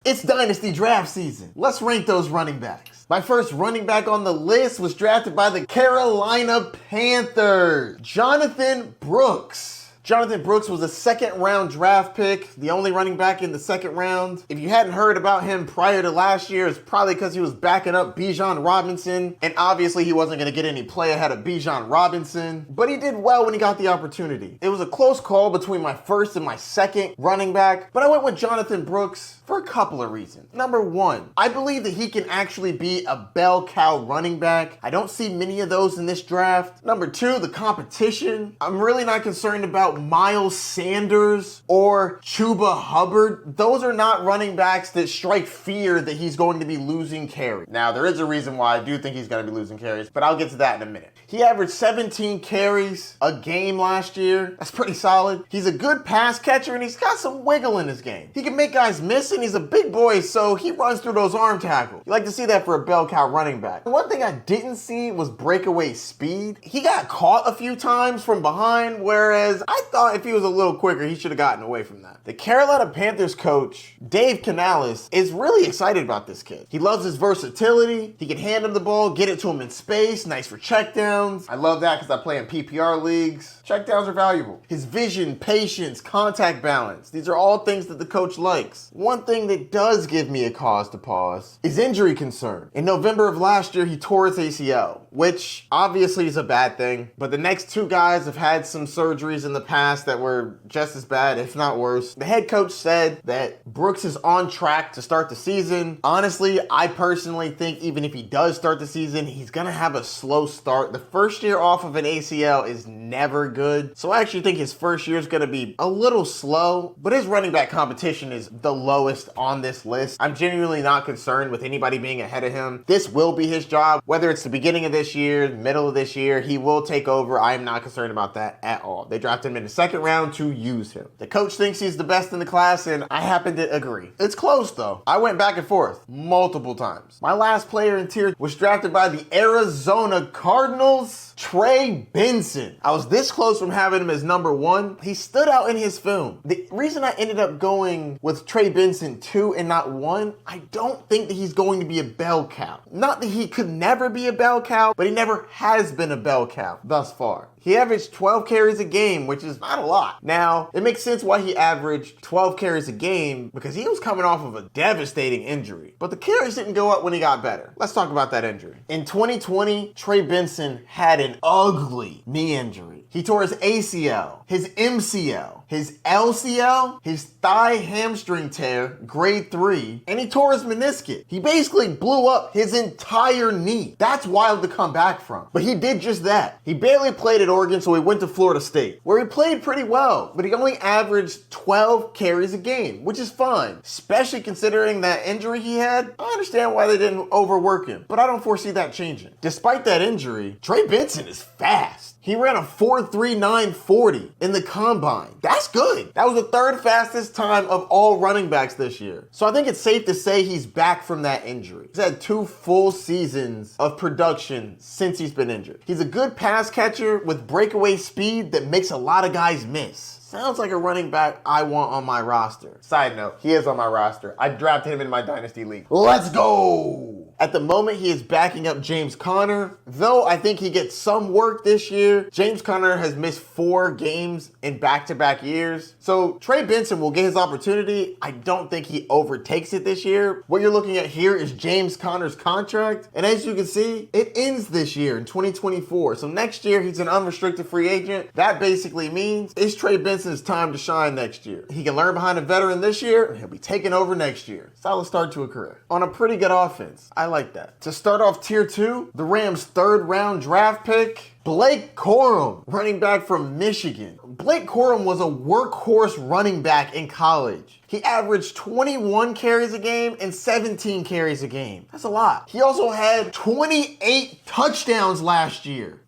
It's Dynasty draft season. Let's rank those running backs. My first running back on the list was drafted by the Carolina Panthers, Jonathon Brooks. Jonathon Brooks was a second-round draft pick, the only running back in the second round. If you hadn't heard about him prior to last year, it's probably because he was backing up Bijan Robinson, and obviously he wasn't going to get any play ahead of Bijan Robinson, but he did well when he got the opportunity. It was a close call between my first and my second running back, but I went with Jonathon Brooks for a couple of reasons. Number one, I believe that he can actually be a bell cow running back. I don't see many of those in this draft. Number two, the competition. I'm really not concerned about Miles Sanders or Chuba Hubbard. Those are not running backs that strike fear that he's going to be losing carries. Now, there is a reason why I do think he's going to be losing carries, but I'll get to that in a minute. He averaged 17 carries a game last year. That's pretty solid. He's a good pass catcher, and he's got some wiggle in his game. He can make guys miss, and he's a big boy, so he runs through those arm tackles. You like to see that for a bell cow running back. One thing I didn't see was breakaway speed. He got caught a few times from behind, whereas I thought if he was a little quicker, he should have gotten away from that. The Carolina Panthers coach, Dave Canales, is really excited about this kid. He loves his versatility. He can hand him the ball, get it to him in space, nice for checkdowns. I love that because I play in PPR leagues. Checkdowns are valuable. His vision, patience, contact balance. These are all things that the coach likes. One thing that does give me a cause to pause is injury concern. In November of last year, he tore his ACL, which obviously is a bad thing, but the next two guys have had some surgeries in the past that were just as bad, if not worse. The head coach said that Brooks is on track to start the season. Honestly, I personally think even if he does start the season, he's gonna have a slow start. The first year off of an ACL is never good, so I actually think his first year is gonna be a little slow, but his running back competition is the lowest on this list. I'm genuinely not concerned with anybody being ahead of him. This will be his job, whether it's the beginning of this year, middle of this year, he will take over. I am not concerned about that at all. They drafted him in the second round to use him. The coach thinks he's the best in the class, and I happen to agree. It's close though. I went back and forth multiple times. My last player in tier was drafted by the Arizona Cardinals, Trey Benson. I was this close from having him as number one. He stood out in his film. The reason I ended up going with Trey Benson 2 and not 1, I don't think that he's going to be a bell cow. Not that he could never be a bell cow, but he never has been a bell cow thus far. He averaged 12 carries a game, which is not a lot. Now, it makes sense why he averaged 12 carries a game because he was coming off of a devastating injury. But the carries didn't go up when he got better. Let's talk about that injury. In 2020, Trey Benson had an ugly knee injury. He tore his ACL, his MCL, his LCL, his thigh hamstring tear, grade 3, and he tore his meniscus. He basically blew up his entire knee. That's wild to come back from. But he did just that. He barely played at Oregon, so he went to Florida State, where he played pretty well, but he only averaged 12 carries a game, which is fine, especially considering that injury he had. I understand why they didn't overwork him, but I don't foresee that changing. Despite that injury, Trey Benson is fast. He ran a 4.39 40 in the combine. That's good. That was the third fastest time of all running backs this year. So I think it's safe to say he's back from that injury. He's had 2 full seasons of production since he's been injured. He's a good pass catcher with breakaway speed that makes a lot of guys miss. Sounds like a running back I want on my roster. Side note, he is on my roster. I drafted him in my Dynasty League. Let's go! At the moment, he is backing up James Conner. Though I think he gets some work this year, James Conner has missed 4 games in back-to-back years. So Trey Benson will get his opportunity. I don't think he overtakes it this year. What you're looking at here is James Conner's contract. And as you can see, it ends this year in 2024. So next year, he's an unrestricted free agent. That basically means it's Trey Benson's time to shine next year. He can learn behind a veteran this year, and he'll be taking over next year. Solid start to a career. On a pretty good offense. I like that. To start off tier 2, the Rams' 3rd round draft pick, Blake Corum, running back from Michigan. Blake Corum was a workhorse running back in college. He averaged 21 carries a game and 17 carries a game. That's a lot. He also had 28 touchdowns last year.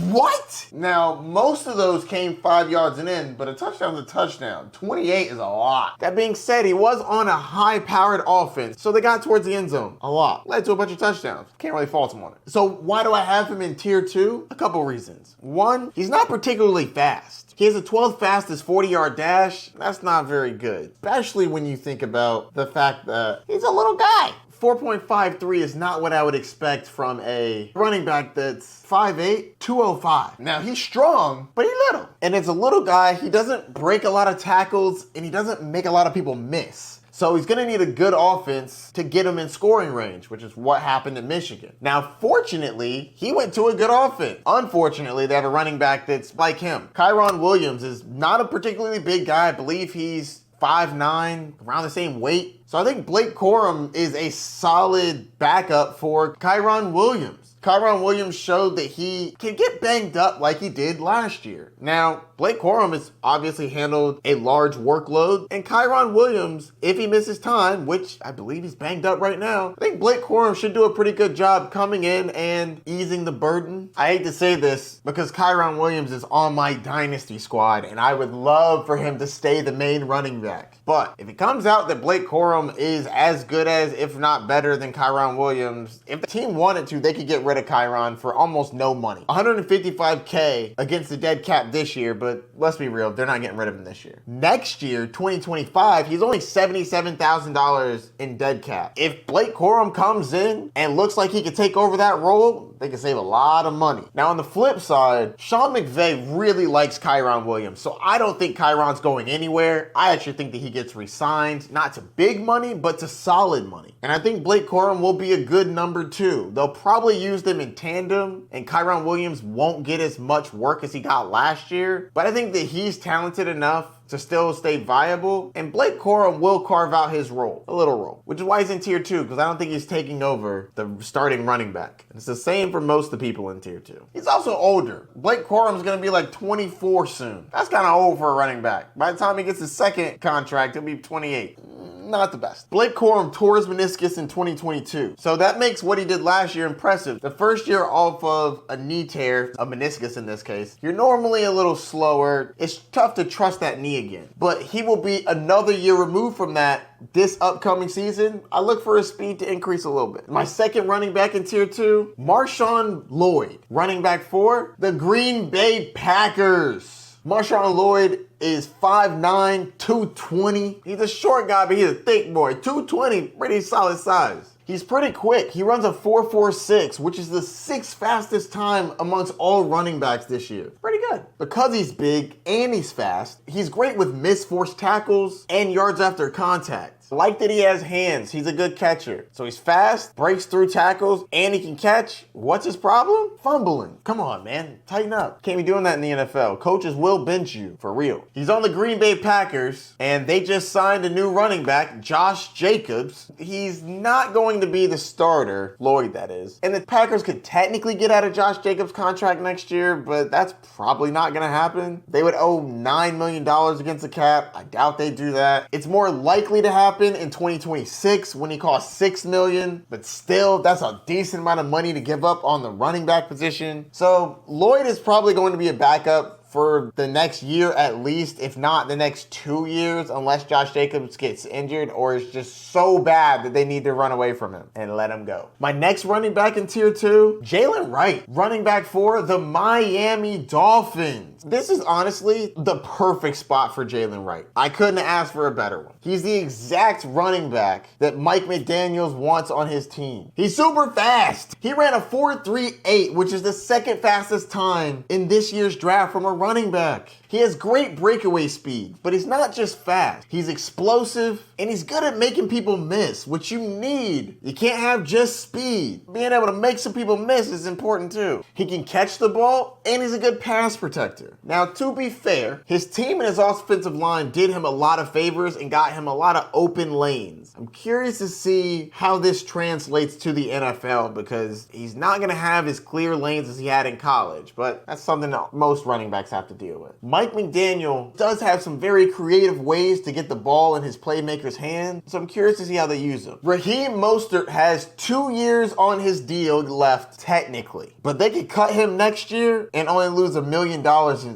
What? Now, most of those came 5 yards and in, but a touchdown's a touchdown. 28 is a lot. That being said, he was on a high-powered offense, so they got towards the end zone a lot. Led to a bunch of touchdowns. Can't really fault him on it. So why do I have him in tier 2? A couple reasons. One, he's not particularly fast. He has a 12th fastest 40-yard dash. That's not very good, especially especially when you think about the fact that he's a little guy. 4.53 is not what I would expect from a running back that's 5'8", 205. Now, he's strong, but he's little. And as a little guy, he doesn't break a lot of tackles, and he doesn't make a lot of people miss. So he's going to need a good offense to get him in scoring range, which is what happened in Michigan. Now, fortunately, he went to a good offense. Unfortunately, they have a running back that's like him. Kyron Williams is not a particularly big guy. I believe he's 5'9", around the same weight. So I think Blake Corum is a solid backup for Kyron Williams. Kyron Williams showed that he can get banged up like he did last year. Now, Blake Corum has obviously handled a large workload, and Kyron Williams, if he misses time, which I believe he's banged up right now, I think Blake Corum should do a pretty good job coming in and easing the burden. I hate to say this because Kyron Williams is on my Dynasty squad, and I would love for him to stay the main running back. But if it comes out that Blake Corum is as good as, if not better than Kyron Williams, if the team wanted to, they could get rid of Kyron for almost no money. $155K against the dead cap this year, but let's be real, they're not getting rid of him this year. Next year, 2025, he's only $77,000 in dead cap. If Blake Corum comes in and looks like he could take over that role, they can save a lot of money. Now, on the flip side, Sean McVay really likes Kyron Williams, so I don't think Kyron's going anywhere. I actually think that he gets re-signed, not to big money, but to solid money. And I think Blake Corum will be a good number 2. They'll probably use them in tandem, and Kyron Williams won't get as much work as he got last year, but I think that he's talented enough to still stay viable, and Blake Corum will carve out his role, a little role, which is why he's in tier 2, because I don't think he's taking over the starting running back. And it's the same for most of the people in tier 2. He's also older. Blake Corum's gonna be like 24 soon. That's kind of old for a running back. By the time he gets his second contract, he'll be 28. Not the best. Blake Corum tore his meniscus in 2022. So that makes what he did last year impressive. The first year off of a knee tear, a meniscus in this case, you're normally a little slower. It's tough to trust that knee again. But he will be another year removed from that this upcoming season. I look for his speed to increase a little bit. My second running back in tier 2, Marshawn Lloyd. Running back 4, the Green Bay Packers. Marshawn Lloyd is 5'9", 220. He's a short guy, but he's a thick boy. 220, pretty solid size. He's pretty quick. He runs a 4.46, which is the 6th fastest time amongst all running backs this year. Pretty good. Because he's big and he's fast, he's great with missed forced tackles and yards after contact. Like that he has hands. He's a good catcher. So he's fast, breaks through tackles, and he can catch. What's his problem? Fumbling. Come on, man. Tighten up. Can't be doing that in the NFL. Coaches will bench you, for real. He's on the Green Bay Packers, and they just signed a new running back, Josh Jacobs. He's not going to be the starter, Lloyd that is. And the Packers could technically get out of Josh Jacobs' contract next year, but that's probably not going to happen. They would owe $9 million against the cap. I doubt they do that. It's more likely to happen in 2026 when he costs $6 million, but still, that's a decent amount of money to give up on the running back position. So Lloyd is probably going to be a backup for the next year at least, if not the next 2 years, unless Josh Jacobs gets injured or is just so bad that they need to run away from him and let him go. My next running back in tier 2, Jaylen Wright, running back for the Miami Dolphins. This is honestly the perfect spot for Jaylen Wright. I couldn't ask for a better one. He's the exact running back that Mike McDaniels wants on his team. He's super fast. He ran a 4.38, which is the 2nd fastest time in this year's draft from a running back. He has great breakaway speed, but he's not just fast. He's explosive, and he's good at making people miss, which you need. You can't have just speed. Being able to make some people miss is important too. He can catch the ball, and he's a good pass protector. Now, to be fair, his team and his offensive line did him a lot of favors and got him a lot of open lanes. I'm curious to see how this translates to the NFL because he's not going to have as clear lanes as he had in college, but that's something that most running backs have to deal with. Mike McDaniel does have some very creative ways to get the ball in his playmaker's hand, so I'm curious to see how they use him. Raheem Mostert has 2 years on his deal left, technically, but they could cut him next year and only lose $1 million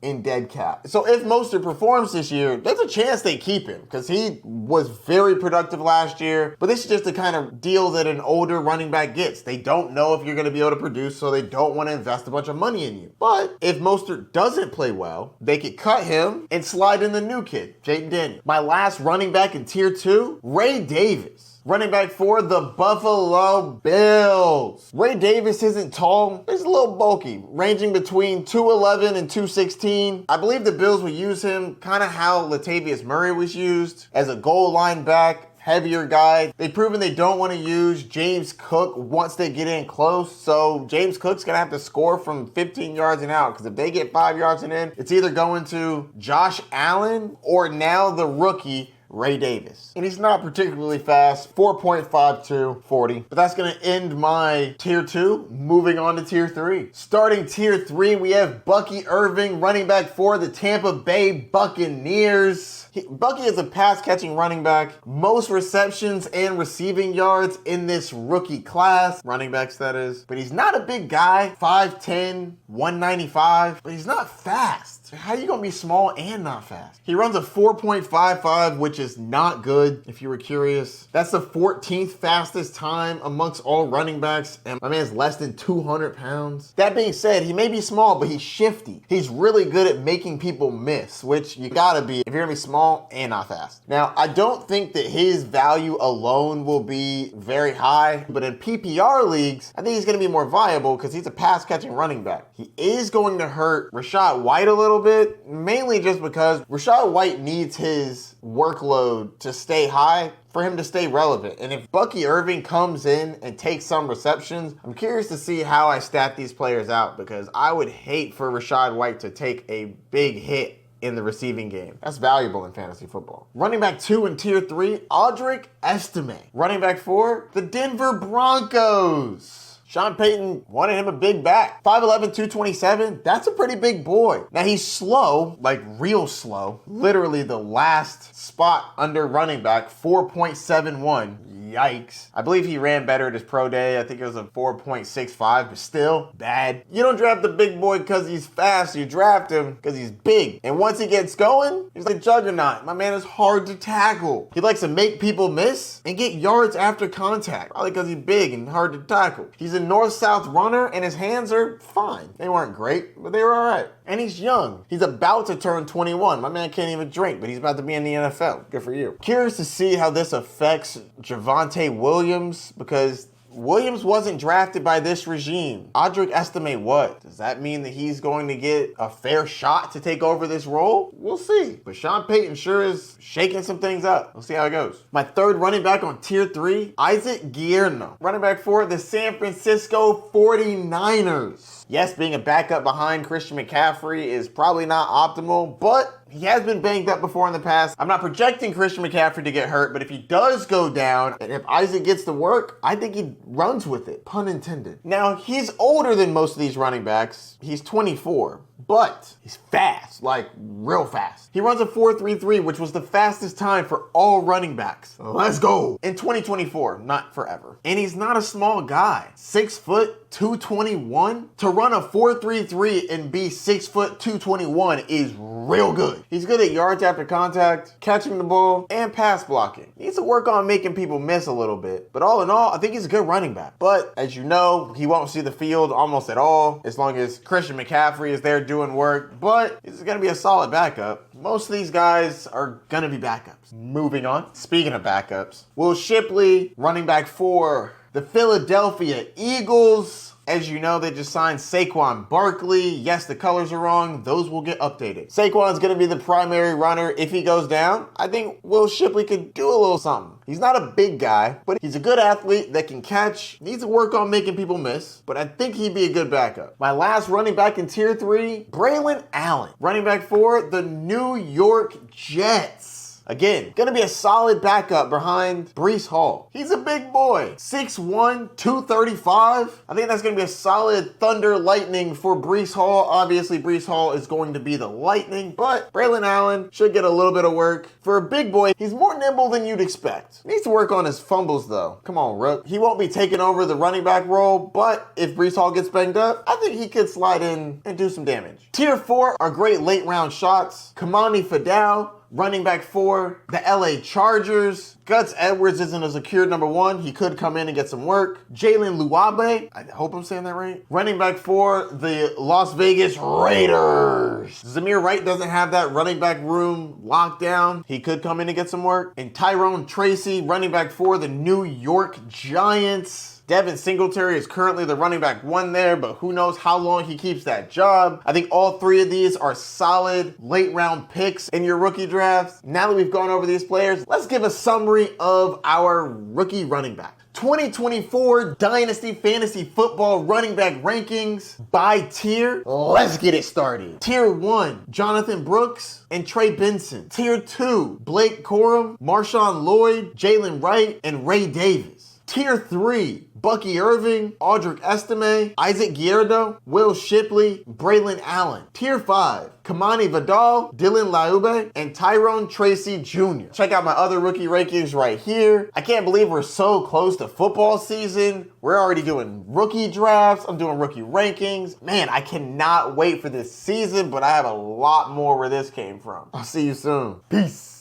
in dead cap. So if Mostert performs this year, there's a chance they keep him because he was very productive last year, but this is just the kind of deal that an older running back gets. They don't know if you're going to be able to produce, so they don't want to invest a bunch of money in you. But if Mostert doesn't play well, they can could cut him and slide in the new kid, Jaden Daniels. My last running back in tier 2, Ray Davis. Running back for the Buffalo Bills. Ray Davis isn't tall, he's a little bulky, ranging between 211 and 216. I believe the Bills will use him kind of how Latavius Murray was used, as a goal line back, heavier guy. They've proven they don't want to use James Cook once they get in close. So James Cook's going to have to score from 15 yards and out, because if they get 5 yards and in, it's either going to Josh Allen or now the rookie, Ray Davis. And he's not particularly fast, 4.52, 40. But that's going to end my tier 2. Moving on to tier 3. Starting tier 3, we have Bucky Irving, running back for the Tampa Bay Buccaneers. Bucky is a pass-catching running back. Most receptions and receiving yards in this rookie class. Running backs, that is. But he's not a big guy. 5'10", 195. But he's not fast. How are you going to be small and not fast? He runs a 4.55, which is not good, if you were curious. That's the 14th fastest time amongst all running backs, and my man's less than 200 pounds. That being said, he may be small, but he's shifty. He's really good at making people miss, which you gotta be if you're gonna be small and not fast. Now, I don't think that his value alone will be very high, but in PPR leagues, I think he's gonna be more viable because he's a pass-catching running back. He is going to hurt Rachaad White a little bit, mainly just because Rachaad White needs his workload to stay high for him to stay relevant. And if Bucky Irving comes in and takes some receptions, I'm curious to see how I stat these players out, because I would hate for Rachaad White to take a big hit in the receiving game. That's valuable in fantasy football. Running back 2 in tier 3, Audric Estime. Running back 4, the Denver Broncos. Sean Payton wanted him a big back. 5'11", 227, that's a pretty big boy. Now he's slow, like real slow. Literally the last spot under running back, 4.71. Yikes. I believe he ran better at his pro day. I think it was a 4.65, but still bad. You don't draft the big boy because he's fast. You draft him because he's big. And once he gets going, he's like a juggernaut. My man is hard to tackle. He likes to make people miss and get yards after contact, probably because he's big and hard to tackle. He's a north-south runner, and his hands are fine. They weren't great, but they were all right. And he's young. He's about to turn 21. My man can't even drink, but he's about to be in the NFL. Good for you. Curious to see how this affects Javonte Williams, because Williams wasn't drafted by this regime. Audric Estime what? Does that mean that he's going to get a fair shot to take over this role? We'll see. But Sean Payton sure is shaking some things up. We'll see how it goes. My third running back on tier 3, Isaac Guerendo. Running back for the San Francisco 49ers. Yes, being a backup behind Christian McCaffrey is probably not optimal, but he has been banged up before in the past. I'm not projecting Christian McCaffrey to get hurt, but if he does go down, and if Isaac gets to work, I think he runs with it, pun intended. Now, he's older than most of these running backs. He's 24. But he's fast, like real fast. He runs a 4.33, which was the fastest time for all running backs. Let's go. In 2024, not forever. And he's not a small guy. 6 foot, 221. To run a 4.33 and be 6 foot, 221 is real good. He's good at yards after contact, catching the ball, and pass blocking. He needs to work on making people miss a little bit. But all in all, I think he's a good running back. But as you know, he won't see the field almost at all as long as Christian McCaffrey is there doing work, but he's going to be a solid backup. Most of these guys are going to be backups. Moving on. Speaking of backups, Will Shipley, running back for the Philadelphia Eagles. As you know, they just signed Saquon Barkley. Yes, the colors are wrong. Those will get updated. Saquon's going to be the primary runner. If he goes down, I think Will Shipley could do a little something. He's not a big guy, but he's a good athlete that can catch. Needs to work on making people miss, but I think he'd be a good backup. My last running back in tier 3, Braelon Allen. Running back for the New York Jets. Again, gonna be a solid backup behind Breece Hall. He's a big boy, 6'1", 235. I think that's gonna be a solid thunder lightning for Breece Hall. Obviously, Breece Hall is going to be the lightning, but Braelon Allen should get a little bit of work. For a big boy, he's more nimble than you'd expect. Needs to work on his fumbles though. Come on, Rook. He won't be taking over the running back role, but if Breece Hall gets banged up, I think he could slide in and do some damage. Tier 4 are great late round shots. Kamani Fidel, running back for the LA Chargers. Guts Edwards isn't a secured number 1. He could come in and get some work. Jaylen Wright, I hope I'm saying that right. Running back for the Las Vegas Raiders. Zamir Wright doesn't have that running back room locked down. He could come in and get some work. And Tyrone Tracy, running back for the New York Giants. Devin Singletary is currently the running back 1 there, but who knows how long he keeps that job. I think all 3 of these are solid late round picks in your rookie drafts. Now that we've gone over these players, let's give a summary of our rookie running back. 2024 Dynasty Fantasy Football running back rankings by tier. Let's get it started. Tier 1, Jonathon Brooks and Trey Benson. Tier 2, Blake Corum, Marshawn Lloyd, Jalen Wright, and Ray Davis. Tier 3, Bucky Irving, Audric Estime, Isaac Guerendo, Will Shipley, Braelon Allen. Tier 5, Kamani Vidal, Dylan Laube, and Tyrone Tracy Jr. Check out my other rookie rankings right here. I can't believe we're so close to football season. We're already doing rookie drafts. I'm doing rookie rankings. Man, I cannot wait for this season, but I have a lot more where this came from. I'll see you soon. Peace.